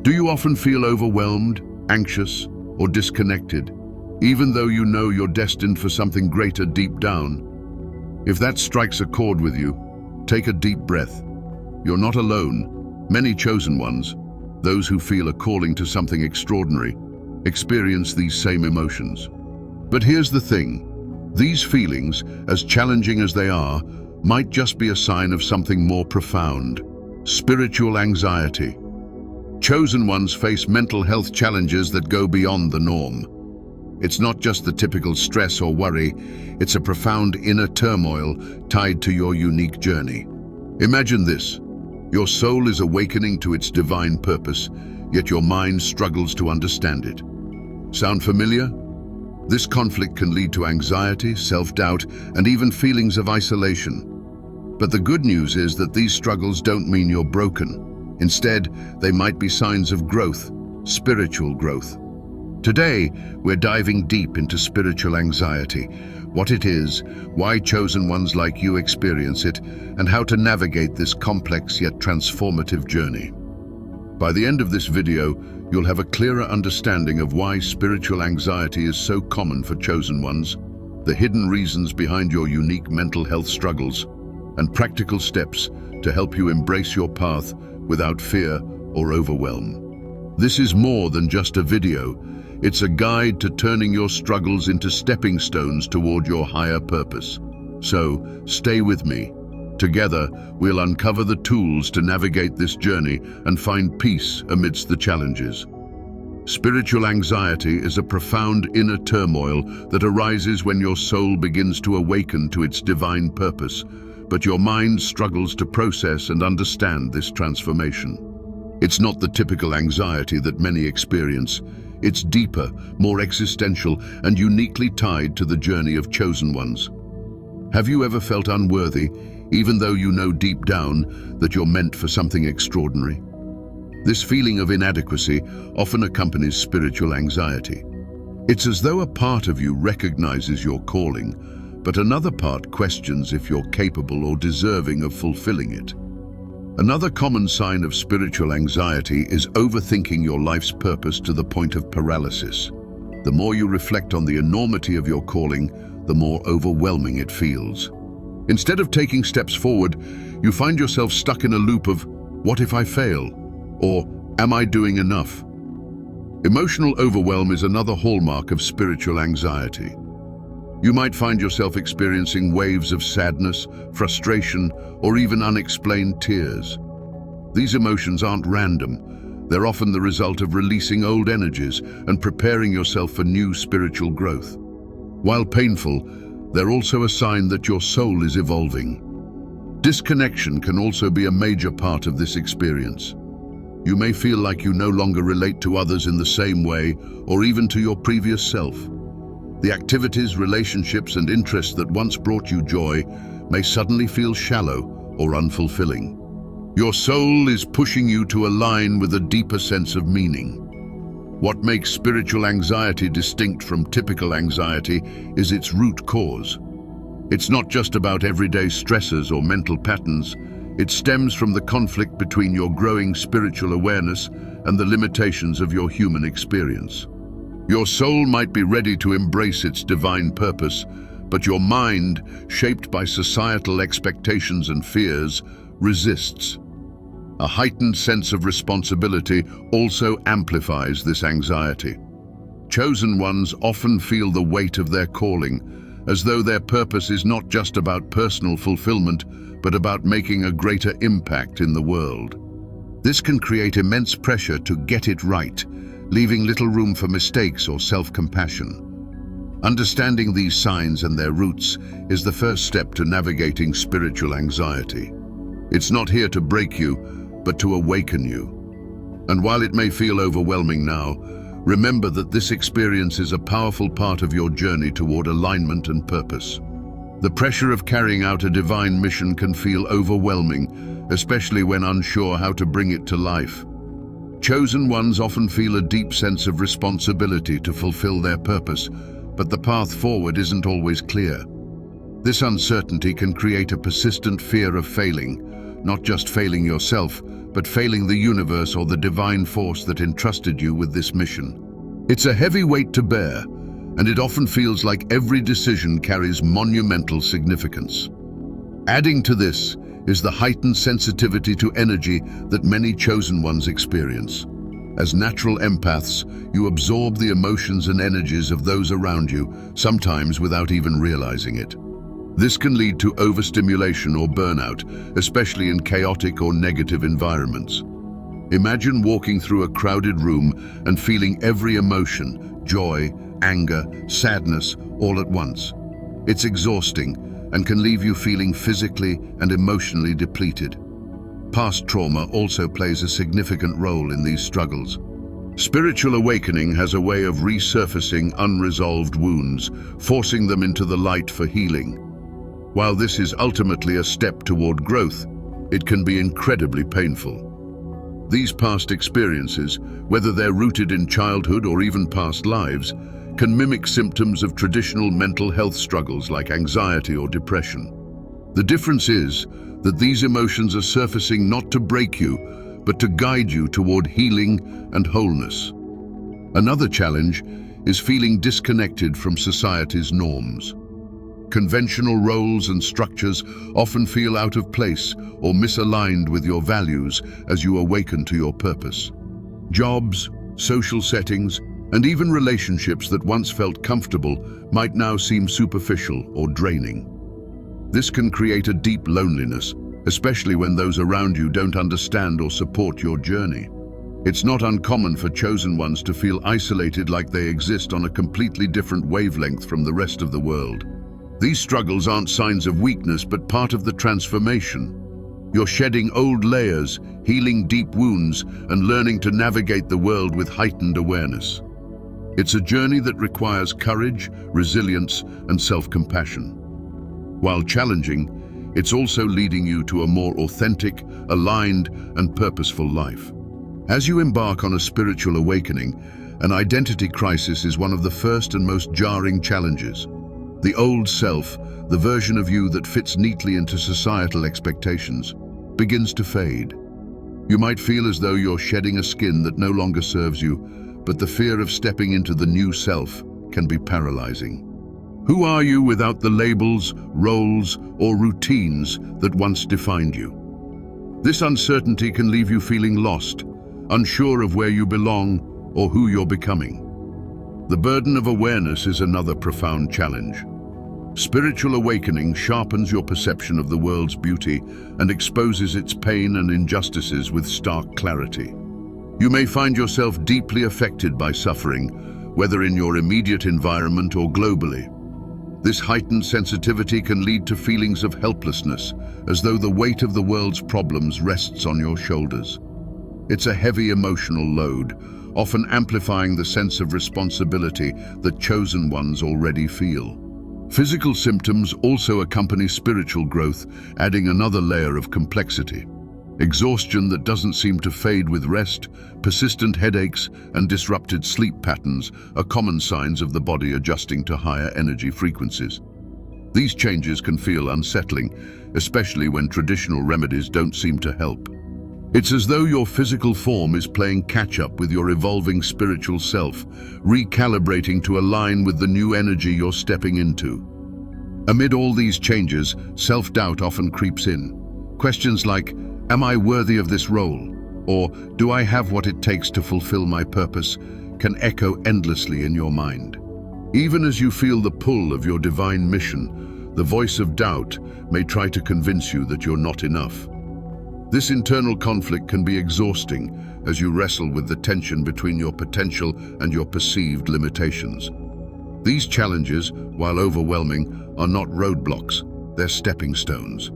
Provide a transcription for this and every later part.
Do you often feel overwhelmed, anxious, or disconnected, even though you know you're destined for something greater deep down? If that strikes a chord with you, take a deep breath. You're not alone. Many chosen ones, those who feel a calling to something extraordinary, experience these same emotions. But here's the thing. These feelings, as challenging as they are, might just be a sign of something more profound: spiritual anxiety. Chosen ones face mental health challenges that go beyond the norm. It's not just the typical stress or worry, it's a profound inner turmoil tied to your unique journey. Imagine this. Your soul is awakening to its divine purpose, yet your mind struggles to understand it. Sound familiar? This conflict can lead to anxiety, self-doubt, and even feelings of isolation. But the good news is that these struggles don't mean you're broken. Instead, they might be signs of growth, spiritual growth. Today, we're diving deep into spiritual anxiety, what it is, why chosen ones like you experience it, and how to navigate this complex yet transformative journey. By the end of this video, you'll have a clearer understanding of why spiritual anxiety is so common for chosen ones, the hidden reasons behind your unique mental health struggles, and practical steps to help you embrace your path without fear or overwhelm. This is more than just a video. It's a guide to turning your struggles into stepping stones toward your higher purpose. So, stay with me. Together, we'll uncover the tools to navigate this journey and find peace amidst the challenges. Spiritual anxiety is a profound inner turmoil that arises when your soul begins to awaken to its divine purpose, but your mind struggles to process and understand this transformation. It's not the typical anxiety that many experience. It's deeper, more existential, and uniquely tied to the journey of chosen ones. Have you ever felt unworthy, even though you know deep down that you're meant for something extraordinary? This feeling of inadequacy often accompanies spiritual anxiety. It's as though a part of you recognizes your calling, but another part questions if you're capable or deserving of fulfilling it. Another common sign of spiritual anxiety is overthinking your life's purpose to the point of paralysis. The more you reflect on the enormity of your calling, the more overwhelming it feels. Instead of taking steps forward, you find yourself stuck in a loop of, "What if I fail?" or "Am I doing enough?" Emotional overwhelm is another hallmark of spiritual anxiety. You might find yourself experiencing waves of sadness, frustration, or even unexplained tears. These emotions aren't random. They're often the result of releasing old energies and preparing yourself for new spiritual growth. While painful, they're also a sign that your soul is evolving. Disconnection can also be a major part of this experience. You may feel like you no longer relate to others in the same way, or even to your previous self. The activities, relationships, and interests that once brought you joy may suddenly feel shallow or unfulfilling. Your soul is pushing you to align with a deeper sense of meaning. What makes spiritual anxiety distinct from typical anxiety is its root cause. It's not just about everyday stresses or mental patterns. It stems from the conflict between your growing spiritual awareness and the limitations of your human experience. Your soul might be ready to embrace its divine purpose, but your mind, shaped by societal expectations and fears, resists. A heightened sense of responsibility also amplifies this anxiety. Chosen ones often feel the weight of their calling, as though their purpose is not just about personal fulfillment, but about making a greater impact in the world. This can create immense pressure to get it right, leaving little room for mistakes or self-compassion. Understanding these signs and their roots is the first step to navigating spiritual anxiety. It's not here to break you, but to awaken you. And while it may feel overwhelming now, remember that this experience is a powerful part of your journey toward alignment and purpose. The pressure of carrying out a divine mission can feel overwhelming, especially when unsure how to bring it to life. Chosen ones often feel a deep sense of responsibility to fulfill their purpose, but the path forward isn't always clear. This uncertainty can create a persistent fear of failing, not just failing yourself, but failing the universe or the divine force that entrusted you with this mission. It's a heavy weight to bear, and it often feels like every decision carries monumental significance. Adding to this is the heightened sensitivity to energy that many chosen ones experience. As natural empaths, you absorb the emotions and energies of those around you, sometimes without even realizing it. This can lead to overstimulation or burnout, especially in chaotic or negative environments. Imagine walking through a crowded room and feeling every emotion, joy, anger, sadness, all at once. It's exhausting and can leave you feeling physically and emotionally depleted. Past trauma also plays a significant role in these struggles. Spiritual awakening has a way of resurfacing unresolved wounds, forcing them into the light for healing. While this is ultimately a step toward growth, it can be incredibly painful. These past experiences, whether they're rooted in childhood or even past lives, can mimic symptoms of traditional mental health struggles like anxiety or depression. The difference is that these emotions are surfacing not to break you, but to guide you toward healing and wholeness. Another challenge is feeling disconnected from society's norms. Conventional roles and structures often feel out of place or misaligned with your values as you awaken to your purpose. Jobs, social settings, and even relationships that once felt comfortable might now seem superficial or draining. This can create a deep loneliness, especially when those around you don't understand or support your journey. It's not uncommon for chosen ones to feel isolated, like they exist on a completely different wavelength from the rest of the world. These struggles aren't signs of weakness, but part of the transformation. You're shedding old layers, healing deep wounds, and learning to navigate the world with heightened awareness. It's a journey that requires courage, resilience, and self-compassion. While challenging, it's also leading you to a more authentic, aligned, and purposeful life. As you embark on a spiritual awakening, an identity crisis is one of the first and most jarring challenges. The old self, the version of you that fits neatly into societal expectations, begins to fade. You might feel as though you're shedding a skin that no longer serves you, but the fear of stepping into the new self can be paralyzing. Who are you without the labels, roles, or routines that once defined you? This uncertainty can leave you feeling lost, unsure of where you belong or who you're becoming. The burden of awareness is another profound challenge. Spiritual awakening sharpens your perception of the world's beauty and exposes its pain and injustices with stark clarity. You may find yourself deeply affected by suffering, whether in your immediate environment or globally. This heightened sensitivity can lead to feelings of helplessness, as though the weight of the world's problems rests on your shoulders. It's a heavy emotional load, often amplifying the sense of responsibility that chosen ones already feel. Physical symptoms also accompany spiritual growth, adding another layer of complexity. Exhaustion that doesn't seem to fade with rest, persistent headaches, and disrupted sleep patterns are common signs of the body adjusting to higher energy frequencies. These changes can feel unsettling, especially when traditional remedies don't seem to help. It's as though your physical form is playing catch-up with your evolving spiritual self, recalibrating to align with the new energy you're stepping into. Amid all these changes, self-doubt often creeps in. Questions like, "Am I worthy of this role?" or "Do I have what it takes to fulfill my purpose?" can echo endlessly in your mind. Even as you feel the pull of your divine mission, the voice of doubt may try to convince you that you're not enough. This internal conflict can be exhausting as you wrestle with the tension between your potential and your perceived limitations. These challenges, while overwhelming, are not roadblocks, they're stepping stones.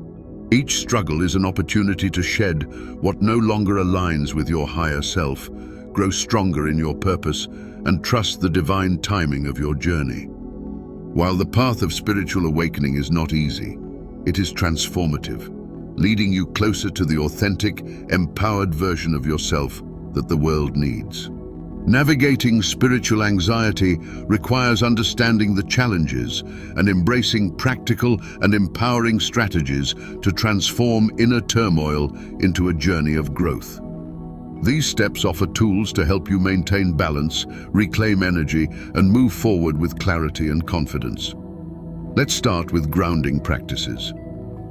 Each struggle is an opportunity to shed what no longer aligns with your higher self, grow stronger in your purpose, and trust the divine timing of your journey. While the path of spiritual awakening is not easy, it is transformative, leading you closer to the authentic, empowered version of yourself that the world needs. Navigating spiritual anxiety requires understanding the challenges and embracing practical and empowering strategies to transform inner turmoil into a journey of growth. These steps offer tools to help you maintain balance, reclaim energy, and move forward with clarity and confidence. Let's start with grounding practices.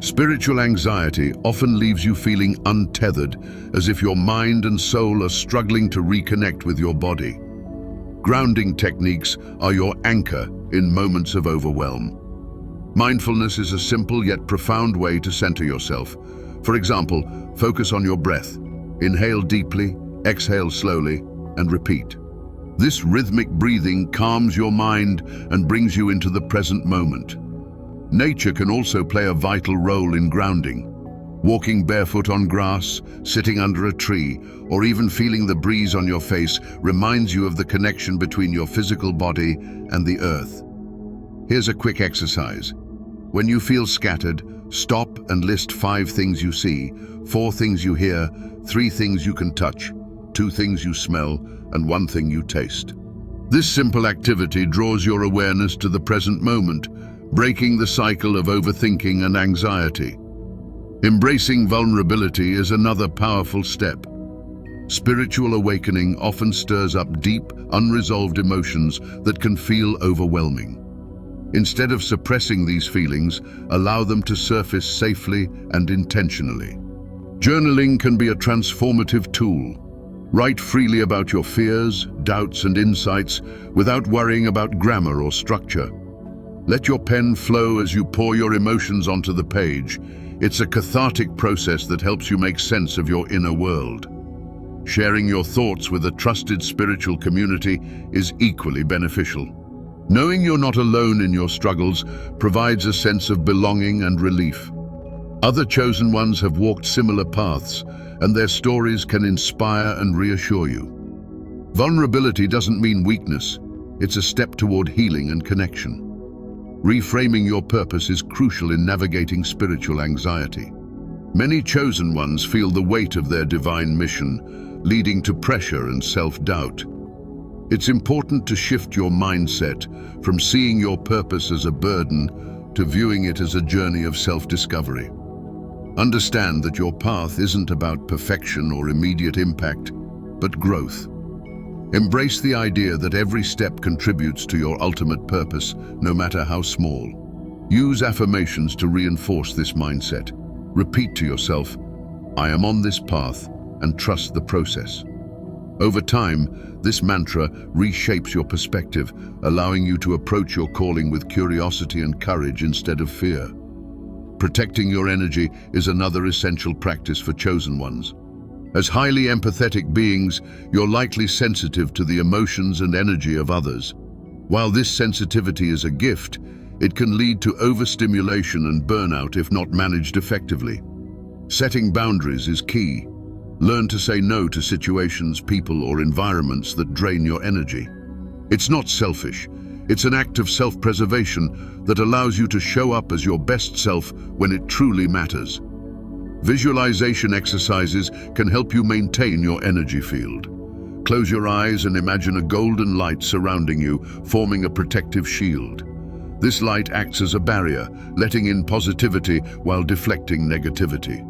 Spiritual anxiety often leaves you feeling untethered, as if your mind and soul are struggling to reconnect with your body. Grounding techniques are your anchor in moments of overwhelm. Mindfulness is a simple yet profound way to center yourself. For example, focus on your breath. Inhale deeply, exhale slowly, and repeat. This rhythmic breathing calms your mind and brings you into the present moment. Nature can also play a vital role in grounding. Walking barefoot on grass, sitting under a tree, or even feeling the breeze on your face reminds you of the connection between your physical body and the earth. Here's a quick exercise. When you feel scattered, stop and list 5 things you see, 4 things you hear, 3 things you can touch, 2 things you smell, and 1 thing you taste. This simple activity draws your awareness to the present moment, breaking the cycle of overthinking and anxiety. Embracing vulnerability is another powerful step. Spiritual awakening often stirs up deep, unresolved emotions that can feel overwhelming. Instead of suppressing these feelings, allow them to surface safely and intentionally. Journaling can be a transformative tool. Write freely about your fears, doubts, and insights without worrying about grammar or structure. Let your pen flow as you pour your emotions onto the page. It's a cathartic process that helps you make sense of your inner world. Sharing your thoughts with a trusted spiritual community is equally beneficial. Knowing you're not alone in your struggles provides a sense of belonging and relief. Other chosen ones have walked similar paths, and their stories can inspire and reassure you. Vulnerability doesn't mean weakness. It's a step toward healing and connection. Reframing your purpose is crucial in navigating spiritual anxiety. Many chosen ones feel the weight of their divine mission, leading to pressure and self-doubt. It's important to shift your mindset from seeing your purpose as a burden to viewing it as a journey of self-discovery. Understand that your path isn't about perfection or immediate impact, but growth. Embrace the idea that every step contributes to your ultimate purpose, no matter how small. Use affirmations to reinforce this mindset. Repeat to yourself, "I am on this path," and trust the process. Over time, this mantra reshapes your perspective, allowing you to approach your calling with curiosity and courage instead of fear. Protecting your energy is another essential practice for chosen ones. As highly empathetic beings, you're likely sensitive to the emotions and energy of others. While this sensitivity is a gift, it can lead to overstimulation and burnout if not managed effectively. Setting boundaries is key. Learn to say no to situations, people, or environments that drain your energy. It's not selfish. It's an act of self-preservation that allows you to show up as your best self when it truly matters. Visualization exercises can help you maintain your energy field. Close your eyes and imagine a golden light surrounding you, forming a protective shield. This light acts as a barrier, letting in positivity while deflecting negativity.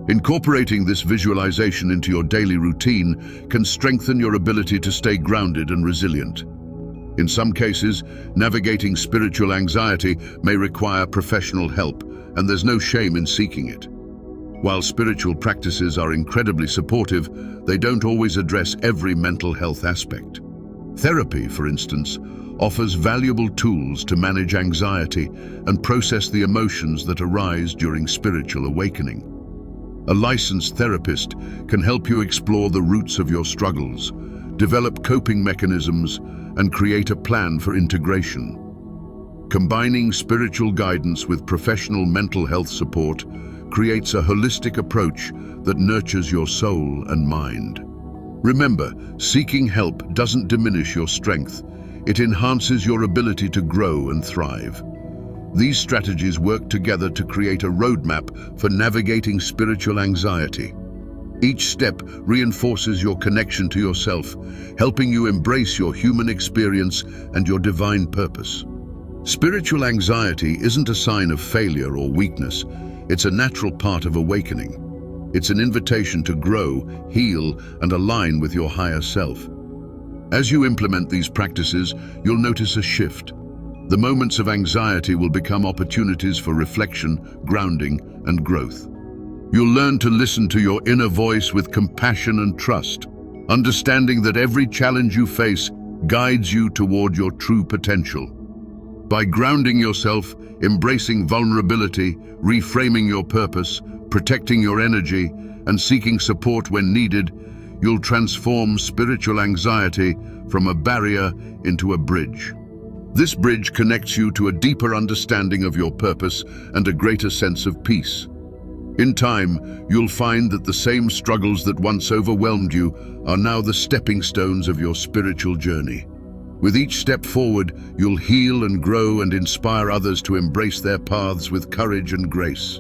Incorporating this visualization into your daily routine can strengthen your ability to stay grounded and resilient. In some cases, navigating spiritual anxiety may require professional help, and there's no shame in seeking it. While spiritual practices are incredibly supportive, they don't always address every mental health aspect. Therapy, for instance, offers valuable tools to manage anxiety and process the emotions that arise during spiritual awakening. A licensed therapist can help you explore the roots of your struggles, develop coping mechanisms, and create a plan for integration. Combining spiritual guidance with professional mental health support creates a holistic approach that nurtures your soul and mind. Remember, seeking help doesn't diminish your strength. It enhances your ability to grow and thrive. These strategies work together to create a roadmap for navigating spiritual anxiety. Each step reinforces your connection to yourself, helping you embrace your human experience and your divine purpose. Spiritual anxiety isn't a sign of failure or weakness. It's a natural part of awakening. It's an invitation to grow, heal, and align with your higher self. As you implement these practices, you'll notice a shift. The moments of anxiety will become opportunities for reflection, grounding, and growth. You'll learn to listen to your inner voice with compassion and trust, understanding that every challenge you face guides you toward your true potential. By grounding yourself, embracing vulnerability, reframing your purpose, protecting your energy, and seeking support when needed, you'll transform spiritual anxiety from a barrier into a bridge. This bridge connects you to a deeper understanding of your purpose and a greater sense of peace. In time, you'll find that the same struggles that once overwhelmed you are now the stepping stones of your spiritual journey. With each step forward, you'll heal and grow and inspire others to embrace their paths with courage and grace.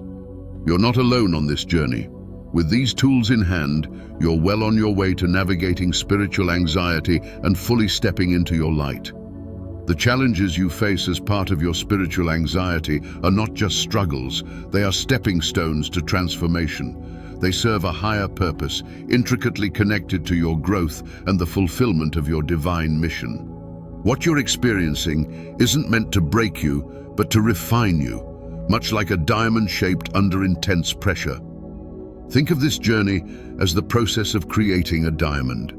You're not alone on this journey. With these tools in hand, you're well on your way to navigating spiritual anxiety and fully stepping into your light. The challenges you face as part of your spiritual anxiety are not just struggles, they are stepping stones to transformation. They serve a higher purpose, intricately connected to your growth and the fulfillment of your divine mission. What you're experiencing isn't meant to break you, but to refine you, much like a diamond shaped under intense pressure. Think of this journey as the process of creating a diamond.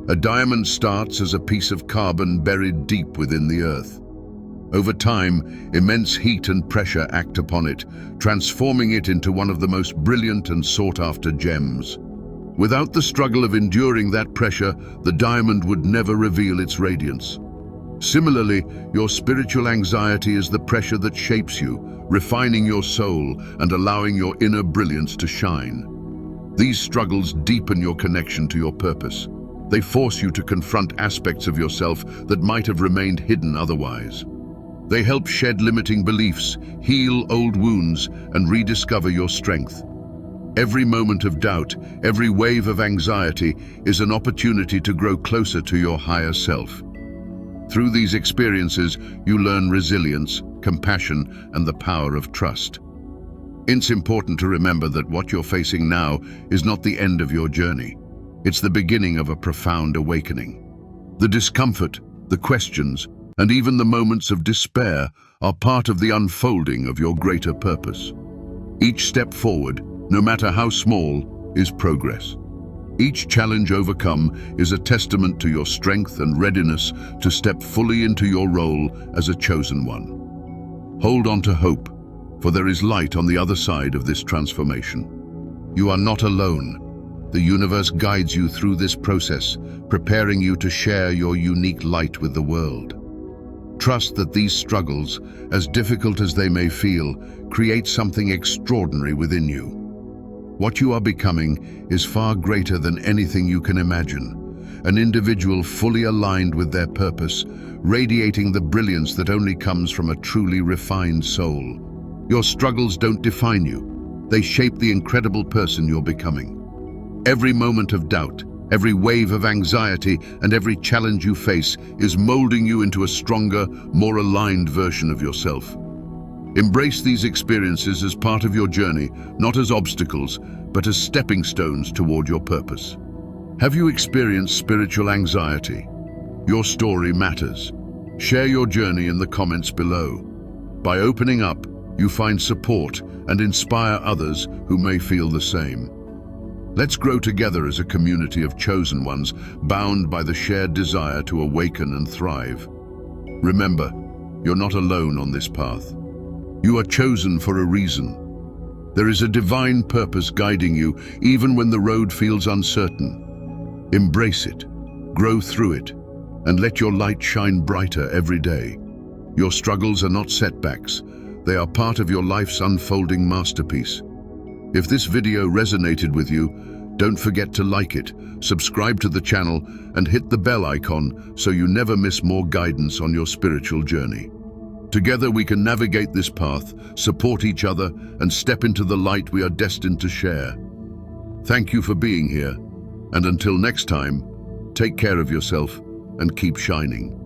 A diamond starts as a piece of carbon buried deep within the earth. Over time, immense heat and pressure act upon it, transforming it into one of the most brilliant and sought-after gems. Without the struggle of enduring that pressure, the diamond would never reveal its radiance. Similarly, your spiritual anxiety is the pressure that shapes you, refining your soul and allowing your inner brilliance to shine. These struggles deepen your connection to your purpose. They force you to confront aspects of yourself that might have remained hidden otherwise. They help shed limiting beliefs, heal old wounds, and rediscover your strength. Every moment of doubt, every wave of anxiety is an opportunity to grow closer to your higher self. Through these experiences, you learn resilience, compassion, and the power of trust. It's important to remember that what you're facing now is not the end of your journey. It's the beginning of a profound awakening. The discomfort, the questions, and even the moments of despair are part of the unfolding of your greater purpose. Each step forward, no matter how small, is progress. Each challenge overcome is a testament to your strength and readiness to step fully into your role as a chosen one. Hold on to hope, for there is light on the other side of this transformation. You are not alone. The universe guides you through this process, preparing you to share your unique light with the world. Trust that these struggles, as difficult as they may feel, create something extraordinary within you. What you are becoming is far greater than anything you can imagine. An individual fully aligned with their purpose, radiating the brilliance that only comes from a truly refined soul. Your struggles don't define you. They shape the incredible person you're becoming. Every moment of doubt, every wave of anxiety, and every challenge you face is molding you into a stronger, more aligned version of yourself. Embrace these experiences as part of your journey, not as obstacles, but as stepping stones toward your purpose. Have you experienced spiritual anxiety? Your story matters. Share your journey in the comments below. By opening up, you find support and inspire others who may feel the same. Let's grow together as a community of chosen ones, bound by the shared desire to awaken and thrive. Remember, you're not alone on this path. You are chosen for a reason. There is a divine purpose guiding you, even when the road feels uncertain. Embrace it, grow through it, and let your light shine brighter every day. Your struggles are not setbacks. They are part of your life's unfolding masterpiece. If this video resonated with you, don't forget to like it, subscribe to the channel, and hit the bell icon so you never miss more guidance on your spiritual journey. Together we can navigate this path, support each other, and step into the light we are destined to share. Thank you for being here, and until next time, take care of yourself and keep shining.